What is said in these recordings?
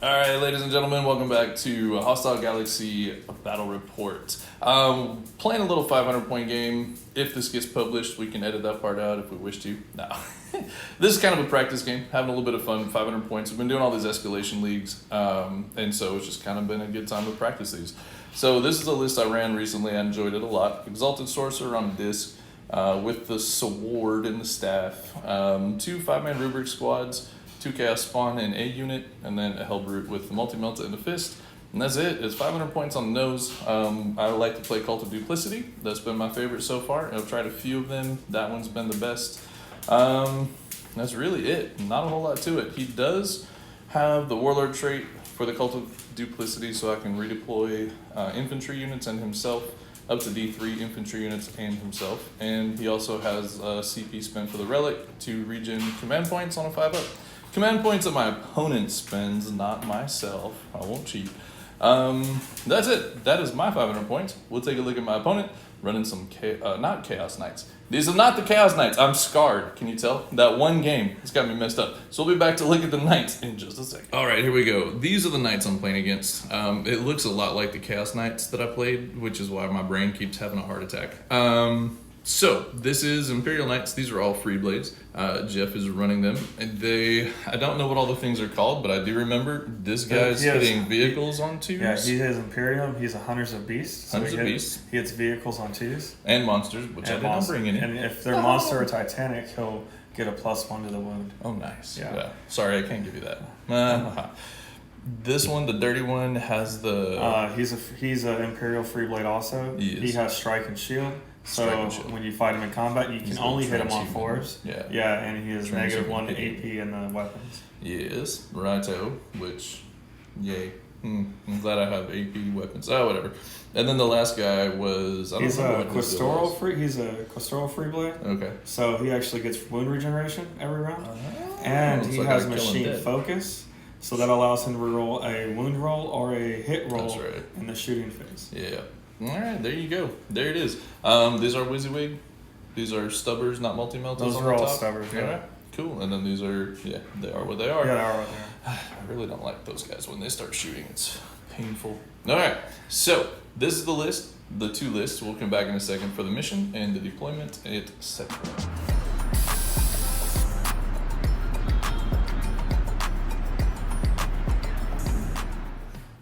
Alright, ladies and gentlemen, welcome back to Hostile Galaxy Battle Report. Playing a little 500 point game. If this gets published, we can edit that part out if we wish to. No. This is kind of a practice game, having a little bit of fun, 500 points. We've been doing all these escalation leagues, and so it's just kind of been a good time to practice these. So this is a list I ran recently. I enjoyed it a lot. Exalted Sorcerer on a disc with the sword and the staff. 2 5-man rubric squads. 2 Chaos Spawn in a unit, and then a Hellbrute with the Multi-Melta and a Fist. And that's it. It's 500 points on the nose. I like to play Cult of Duplicity. That's been my favorite so far. I've tried a few of them. That one's been the best. That's really it. Not a whole lot to it. He does have the Warlord trait for the Cult of Duplicity, so I can redeploy infantry units and himself, up to D3 infantry units and himself. And he also has a CP spend for the Relic to regen command points on a 5-up. Command points that my opponent spends, not myself. I won't cheat. That's it. That is my 500 points. We'll take a look at my opponent running some not Chaos Knights. These are not the Chaos Knights. I'm scarred. Can you tell? That one game has got me messed up. So we'll be back to look at the Knights in just a second. All right, here we go. These are the Knights I'm playing against. It looks a lot like the Chaos Knights that I played, which is why my brain keeps having a heart attack. So this is Imperial Knights. These are all free blades. Jeff is running them, and I don't know what all the things are called, but I do remember this guy's hitting vehicles on 2s. Yeah, he has Imperium. He's a Hunters of Beasts. Hunters of Beasts. He hits vehicles on 2s. And monsters, which I did not bring any. And if they're monster or titanic, he'll get a +1 to the wound. Oh, nice. Yeah. Sorry, I can't give you that. This one, the dirty one, has the... He's an Imperial free blade also. He has strike and shield. So when you fight him in combat, you can only hit him on 4s. Yeah, and he has -1 AP in the weapons. Yes, righto, which, yay. I'm glad I have AP weapons. Oh, whatever. And then the last guy was... He's a Questoral free blade. Okay. So he actually gets wound regeneration every round. And he has machine focus. So that allows him to roll a wound roll or a hit roll in the shooting phase. Yeah. All right, there you go. There it is. These are WYSIWYG. These are stubbers, not multi-meltas. Those are all stubbers, yeah. Right. Cool. And then these are, they are what they are. Yeah, they are what they are. I really don't like those guys when they start shooting. It's painful. All right, so this is the list, the 2 lists. We'll come back in a second for the mission and the deployment, etc.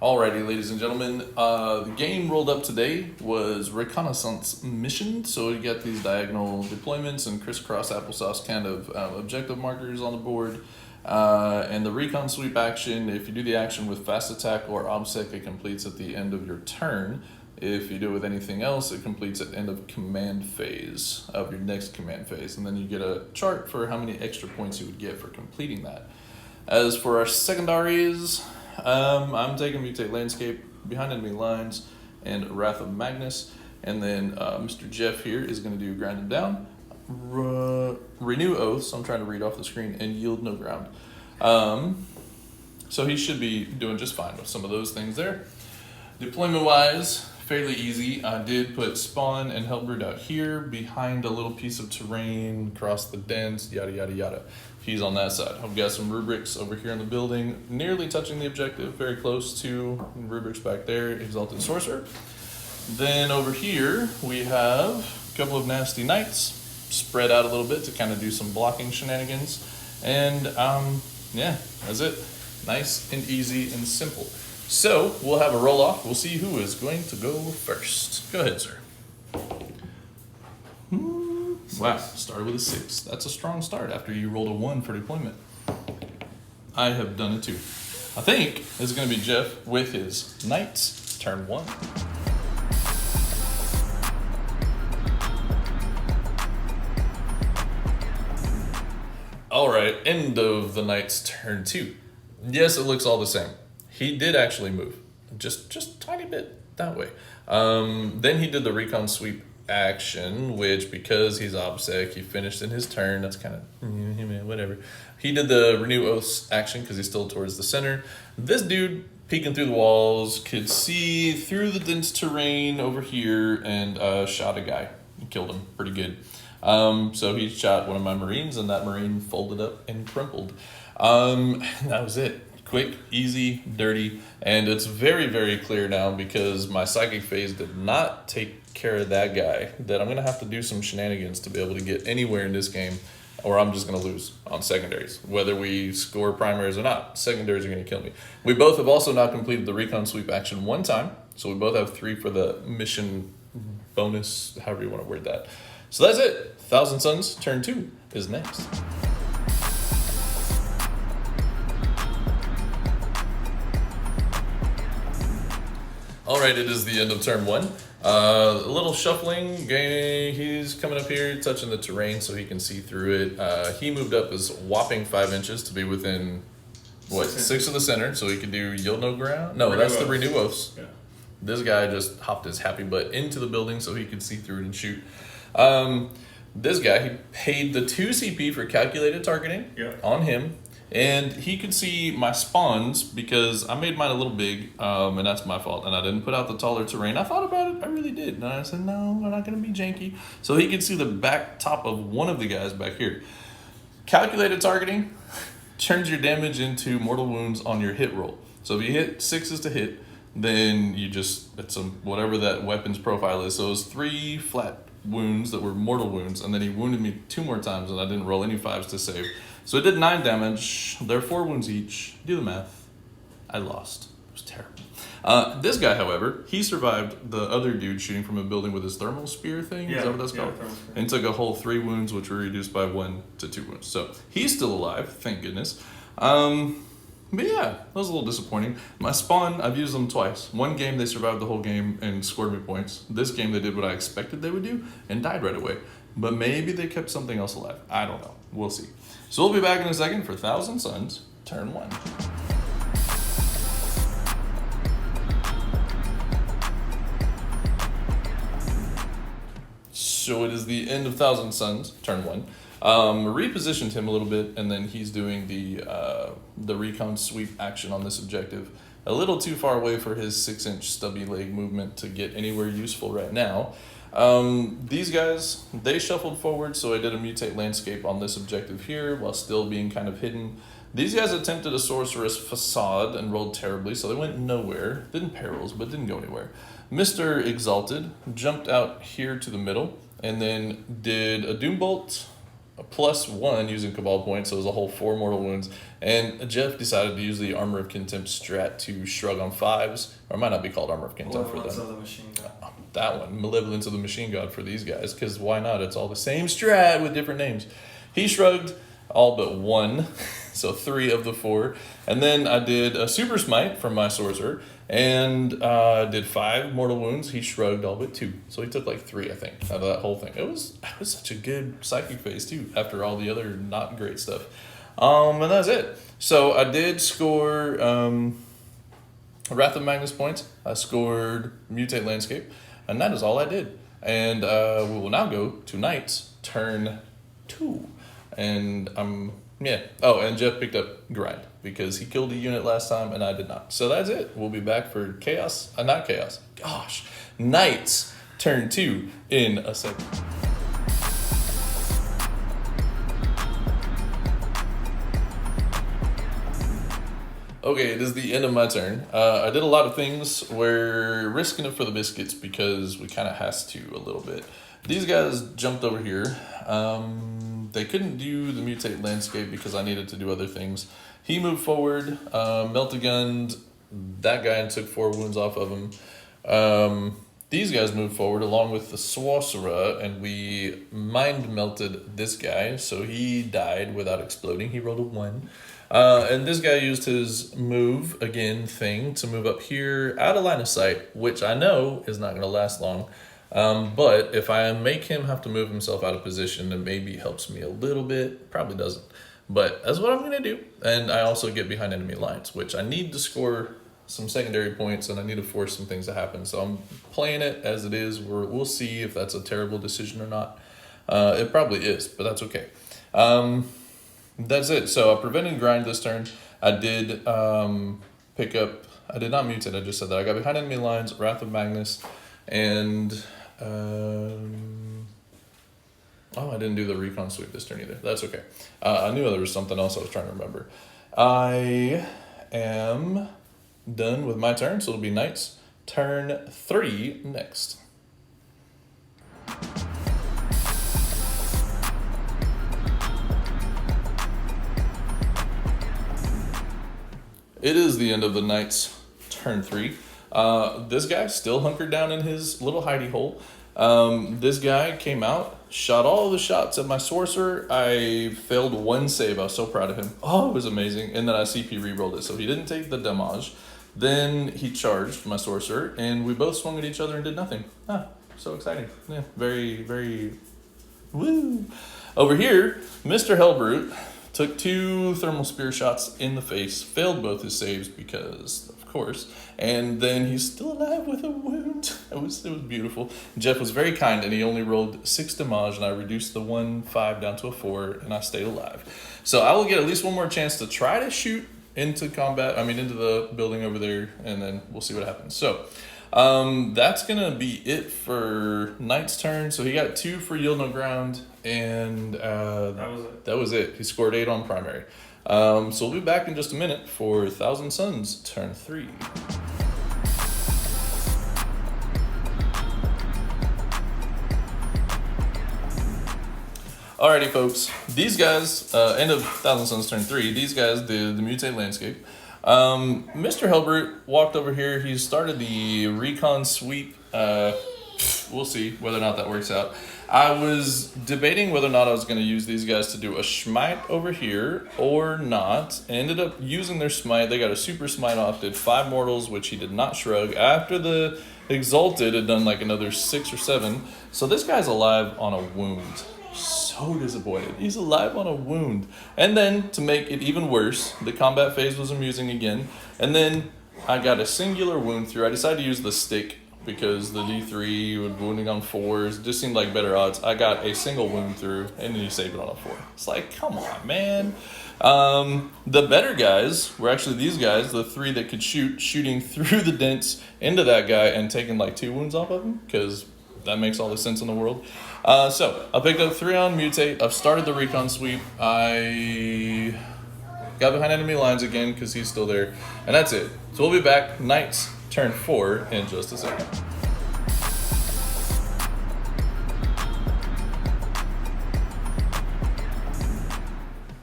Alrighty, ladies and gentlemen, the game rolled up today was Reconnaissance Mission. So you got these diagonal deployments and crisscross applesauce kind of objective markers on the board. And the recon sweep action, if you do the action with fast attack or obsec, it completes at the end of your turn. If you do it with anything else, it completes at the end of command phase, of your next command phase. And then you get a chart for how many extra points you would get for completing that. As for our secondaries... I'm taking Mutate Landscape, Behind Enemy Lines, and Wrath of Magnus. And then Mr. Jeff here is going to do Grind Him Down, Renew Oaths, I'm trying to read off the screen, and Yield No Ground. So he should be doing just fine with some of those things there. Deployment-wise, fairly easy. I did put Spawn and Hellbrute out here, behind a little piece of terrain, across the dents, yada, yada, yada. He's on that side. I've got some rubrics over here in the building, nearly touching the objective, very close to rubrics back there, Exalted Sorcerer. Then over here, we have a couple of nasty knights, spread out a little bit to kind of do some blocking shenanigans. And yeah, that's it. Nice and easy and simple. So we'll have a roll off. We'll see who is going to go first. Go ahead, sir. Wow, started with a 6. That's a strong start after you rolled a 1 for deployment. I have done it too. I think it's going to be Jeff with his Knights, turn 1. All right, end of the Knights, turn 2. Yes, it looks all the same. He did actually move, just a tiny bit that way. Then he did the recon sweep action, which because he's obsec, he finished in his turn. That's kind of whatever. He did the Renew Oaths action because he's still towards the center. This dude peeking through the walls could see through the dense terrain over here and shot a guy and killed him pretty good. So he shot one of my Marines, and that Marine folded up and crumpled. That was it. Quick, easy, dirty, and it's very, very clear now because my Psychic Phase did not take care of that guy that I'm going to have to do some shenanigans to be able to get anywhere in this game, or I'm just going to lose on secondaries. Whether we score primaries or not, secondaries are going to kill me. We both have also now completed the recon sweep action one time, so we both have 3 for the mission bonus, however you want to word that. So that's it. Thousand Suns, turn 2 is next. All right, it is the end of turn 1. A little shuffling. He's coming up here, touching the terrain so he can see through it. He moved up as whopping 5 inches to be within, 6 of the center, so he could do yield no ground. No, that's the renew oaths. Yeah. This guy just hopped his happy butt into the building so he could see through it and shoot. This guy, he paid the 2 CP for calculated targeting on him. And he could see my spawns because I made mine a little big, and that's my fault. And I didn't put out the taller terrain. I thought about it, I really did. And I said, no, we're not going to be janky. So he could see the back top of one of the guys back here. Calculated targeting turns your damage into mortal wounds on your hit roll. So if you hit 6s to hit, then you just, it's whatever that weapon's profile is. So it was 3 flat wounds that were mortal wounds, and then he wounded me 2 more times, and I didn't roll any 5s to save. So it did 9 damage. They're 4 wounds each. Do the math. I lost. It was terrible. This guy, however, he survived the other dude shooting from a building with his thermal spear thing. Is that what that's called? And took a whole 3 wounds, which were reduced by 1 to 2 wounds. So he's still alive, thank goodness. But yeah, that was a little disappointing. My spawn, I've used them twice. One game, they survived the whole game and scored me points. This game, they did what I expected they would do and died right away. But maybe they kept something else alive. I don't know. We'll see. So we'll be back in a second for Thousand Suns, turn 1. So it is the end of Thousand Suns, turn 1. Repositioned him a little bit, and then he's doing the recon sweep action on this objective. A little too far away for his 6-inch stubby leg movement to get anywhere useful right now. These guys, they shuffled forward, so I did a mutate landscape on this objective here while still being kind of hidden. These guys attempted a sorceress facade and rolled terribly, so they went nowhere. Didn't perils, but didn't go anywhere. Mr. Exalted jumped out here to the middle and then did a Doombolt, a +1 using Cabal points, so it was a whole 4 mortal wounds. And Jeff decided to use the Armor of Contempt strat to shrug on 5s, or it might not be called Armor of Contempt for them. Of the Machine God. That one, Malevolence of the Machine God for these guys, because why not? It's all the same strat with different names. He shrugged all but 1, so 3 of the 4. And then I did a Super Smite from my Sorcerer, and did 5 mortal wounds. He shrugged all but 2. So he took like 3, I think, out of that whole thing. It was such a good Psychic Phase, too, after all the other not great stuff. And that's it. So I did score Wrath of Magnus points. I scored Mutate Landscape. And that is all I did. And we will now go to Knights, turn 2. And yeah. Oh, and Jeff picked up Grind because he killed a unit last time and I did not. So that's it. We'll be back for Chaos. Not Chaos. Gosh. Knights, turn 2 in a second. Okay, it is the end of my turn. I did a lot of things. We're risking it for the biscuits because we kind of has to a little bit. These guys jumped over here. They couldn't do the mutate landscape because I needed to do other things. He moved forward, melt-a-gunned that guy and took 4 wounds off of him. These guys moved forward along with the sorcerer, and we mind-melted this guy, so he died without exploding. He rolled a 1. And this guy used his move, again, thing, to move up here out of line of sight, which I know is not going to last long. But if I make him have to move himself out of position, it maybe helps me a little bit. Probably doesn't. But that's what I'm going to do. And I also get behind enemy lines, which I need to score some secondary points, and I need to force some things to happen. So I'm playing it as it is. We'll see if that's a terrible decision or not. It probably is, but that's okay. That's it. So I prevented grind this turn. I did pick up, I did not mutate, I just said that. I got behind enemy lines, Wrath of Magnus, and I didn't do the recon sweep this turn either. That's okay. I knew there was something else I was trying to remember. I am done with my turn, so it'll be Knights turn 3 next. It is the end of the Knights turn 3. This guy still hunkered down in his little hidey hole. This guy came out, shot all the shots at my sorcerer. I failed 1 save. I was so proud of him. Oh, it was amazing. And then I CP rerolled it. So he didn't take the damage. Then he charged my sorcerer, and we both swung at each other and did nothing. So exciting. Yeah, very, very woo. Over here, Mr. Hellbrute took 2 thermal spear shots in the face, failed both his saves because, of course, and then he's still alive with a wound. It was beautiful. Jeff was very kind, and he only rolled 6 damage, and I reduced the 1-5 down to a 4, and I stayed alive. So I will get at least one more chance to try to shoot into into the building over there, and then we'll see what happens. So that's gonna be it for Knight's turn. So he got 2 for Yield No Ground, and that was it. He scored 8 on primary. So we'll be back in just a minute for Thousand Suns turn 3. Alrighty, folks. These guys, end of Thousand Suns turn 3, these guys did the Mutate Landscape. Mr. Hellbrute walked over here. He started the recon sweep. We'll see whether or not that works out. I was debating whether or not I was going to use these guys to do a smite over here or not. I ended up using their smite. They got a super smite off, did 5 mortals, which he did not shrug. After the Exalted had done like another 6 or 7. So this guy's alive on a wound. So disappointed. He's alive on a wound. And then, to make it even worse, the combat phase was amusing again. And then I got a singular wound through. I decided to use the stick because the D3 with wounding on 4s just seemed like better odds. I got a single wound through, and then he saved it on a 4. It's like, come on, man. The better guys were actually these guys, the 3 that could shooting through the dents into that guy and taking like 2 wounds off of him, because that makes all the sense in the world. So I picked up 3 on Mutate. I've started the recon sweep. I got behind enemy lines again because he's still there. And that's it. So we'll be back. Knights turn 4 in just a second.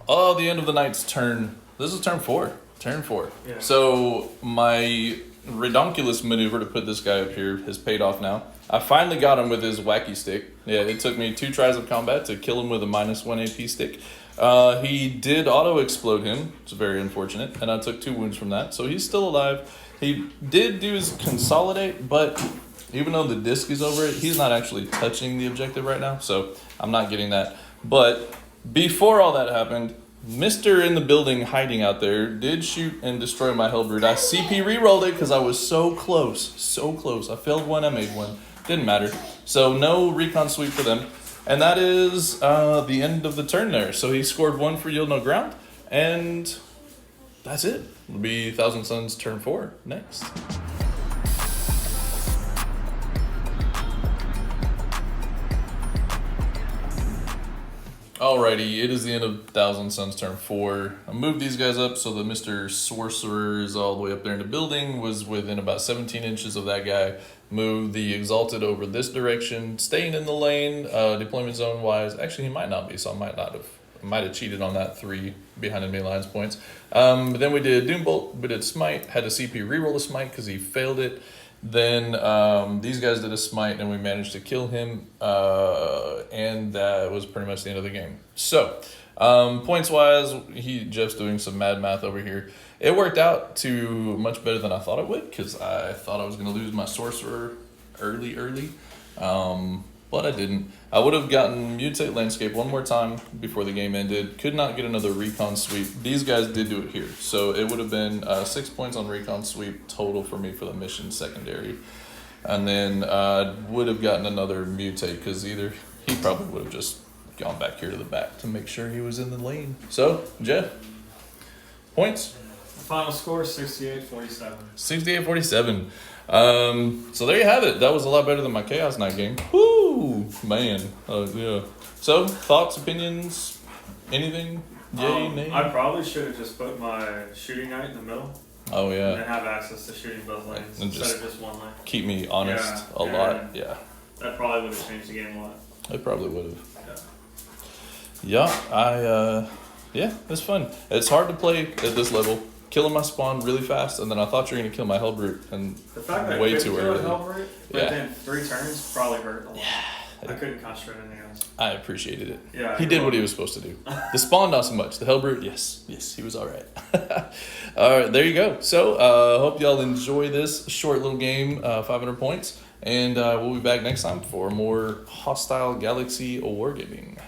Oh, the end of the Knights turn. This is turn 4. Turn 4. Yeah. So my redonkulous maneuver to put this guy up here has paid off now. I finally got him with his wacky stick. Yeah, it took me 2 tries of combat to kill him with a -1 AP stick. He did auto-explode him. It's very unfortunate. And I took 2 wounds from that. So he's still alive. He did do his consolidate, but even though the disc is over it, he's not actually touching the objective right now. So I'm not getting that. But before all that happened, Mr. in the building hiding out there did shoot and destroy my Hellbrute. I CP rerolled it because I was so close. So close. I failed 1, I made 1. Didn't matter. So no recon sweep for them. And that is the end of the turn there. So he scored 1 for Yield No Ground. And that's it. It'll be Thousand Suns turn 4 next. Alrighty, it is the end of Thousand Suns turn 4. I moved these guys up so that Mr. Sorcerer is all the way up there in the building, was within about 17 inches of that guy. Moved the Exalted over this direction, staying in the lane, deployment zone wise. Actually, he might not be, so I might have cheated on that 3 behind enemy lines points. But then we did Doombolt, we did Smite, had a CP reroll a Smite because he failed it. Then these guys did a smite and we managed to kill him, and that was pretty much the end of the game. So points wise, Jeff's doing some mad math over here. It worked out to much better than I thought it would, because I thought I was going to lose my sorcerer early, but I didn't. I would have gotten Mutate Landscape one more time before the game ended. Could not get another recon sweep. These guys did do it here, so it would have been 6 points on recon sweep total for me for the mission secondary. And then I would have gotten another Mutate, because either he probably would have just gone back here to the back to make sure he was in the lane. So, Jeff, points? Final score, 68-47. 68-47. So there you have it. That was a lot better than my Chaos Knight game. Woo, man. Yeah. So, thoughts, opinions? Anything? Yay, nay? I probably should have just put my shooting knight in the middle. Oh yeah. And have access to shooting both lanes instead of just one lane. Keep me honest a lot. Yeah. That probably would have changed the game a lot. It probably would have. Yeah, it's fun. It's hard to play at this level. Killing my spawn really fast, and then I thought you were gonna kill my Hellbrute, and the fact that way too early. Hellbrute within 3 turns probably hurt a lot. I couldn't concentrate on anything else. I appreciated it. Yeah, he did what he was supposed to do. The spawn not so much. The Hellbrute, yes, he was all right. All right, there you go. So hope y'all enjoy this short little game, 500 points, and we'll be back next time for more Hostile Galaxy wargaming.